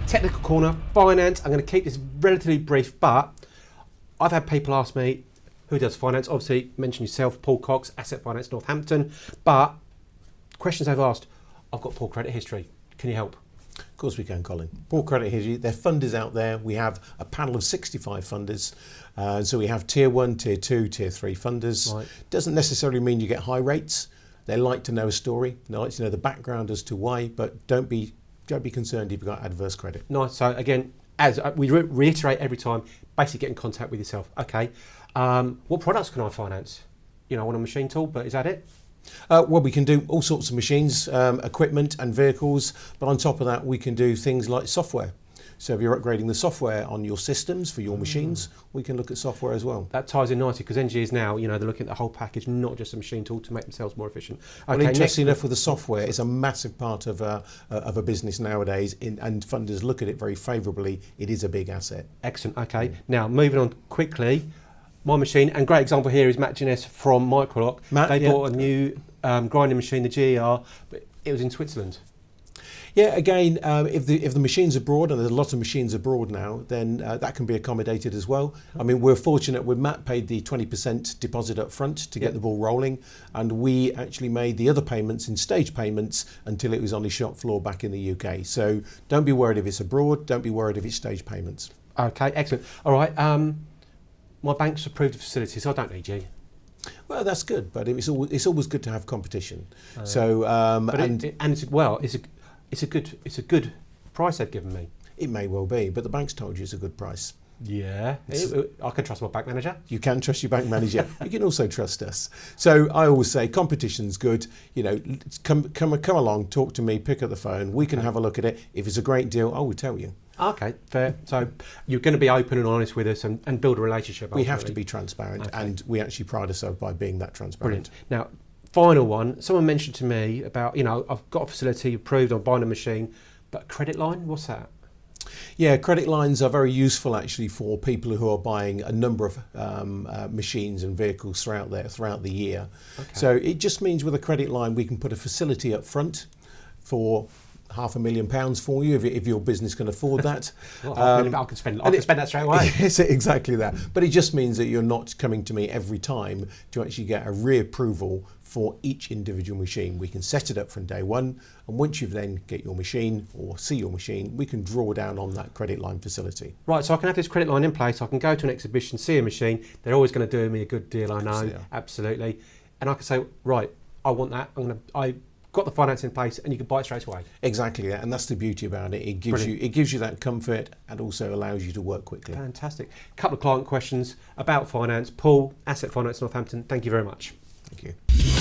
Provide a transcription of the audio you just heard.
Technical corner, finance. I'm going to keep this relatively brief, but I've had people ask me, who does finance? Obviously, mention yourself, Paul Cox, Asset Finance Northampton. But questions they've asked, I've got poor credit history. Can you help? Of course we can, Colin. Poor credit history. There are funders out there. We have a panel of 65 funders. So we have tier 1, tier 2, tier 3 funders. Right. Doesn't necessarily mean you get high rates. They like to know a story. They like to know the background as to why, but don't be concerned if you've got adverse credit. Nice. So again, as we reiterate every time, basically get in contact with yourself. Okay. What products can I finance? I want a machine tool, but is that it? Well, we can do all sorts of machines, equipment and vehicles, but on top of that, we can do things like software. So if you're upgrading the software on your systems for your machines, we can look at software as well. That ties in nicely because engineers now, they're looking at the whole package, not just a machine tool to make themselves more efficient. Okay, well, interesting enough, with the software, it's a massive part of a business nowadays, and funders look at it very favourably. It is a big asset. Excellent. Okay, now moving on quickly. My machine, and great example here is Matt Jeunesse from Microlock. They bought a new grinding machine, the GER, but it was in Switzerland. Yeah, again, if the machine's abroad, and there's a lot of machines abroad now, then that can be accommodated as well. I mean, we're fortunate with Matt paid the 20% deposit up front to get the ball rolling, and we actually made the other payments in stage payments until it was on his shop floor back in the UK. So don't be worried if it's abroad, don't be worried if it's stage payments. Okay, excellent. All right, my bank's approved the facility, so I don't need you. Well, that's good, but it's always good to have competition. It's a good price they've given me. It may well be, but the bank's told you it's a good price. Yeah, I can trust my bank manager. You can trust your bank manager. You can also trust us. So I always say competition's good. Come along, talk to me, pick up the phone. We can have a look at it. If it's a great deal, I will tell you. Okay, fair. So you're going to be open and honest with us and build a relationship. We have to be transparent, and we actually pride ourselves by being that transparent. Brilliant. Now, final one. Someone mentioned to me about, I've got a facility approved, I'm buying a machine, but credit line, what's that? Yeah, credit lines are very useful actually for people who are buying a number of machines and vehicles throughout the year. Okay. So it just means with a credit line we can put a facility up front for £500,000 for you if your business can afford that. Well, I can spend that straight away. Yes, exactly that. But it just means that you're not coming to me every time to actually get a reapproval for each individual machine. We can set it up from day one, and once you then get your machine or see your machine, we can draw down on that credit line facility. Right, so I can have this credit line in place, I can go to an exhibition, see a machine, they're always going to do me a good deal, I know, absolutely. And I can say, right, I want that, I've got the finance in place, and you can buy it straight away. Exactly that, and that's the beauty about it. It gives you that comfort and also allows you to work quickly. Fantastic. A couple of client questions about finance. Paul, Asset Finance Northampton, thank you very much. Thank you.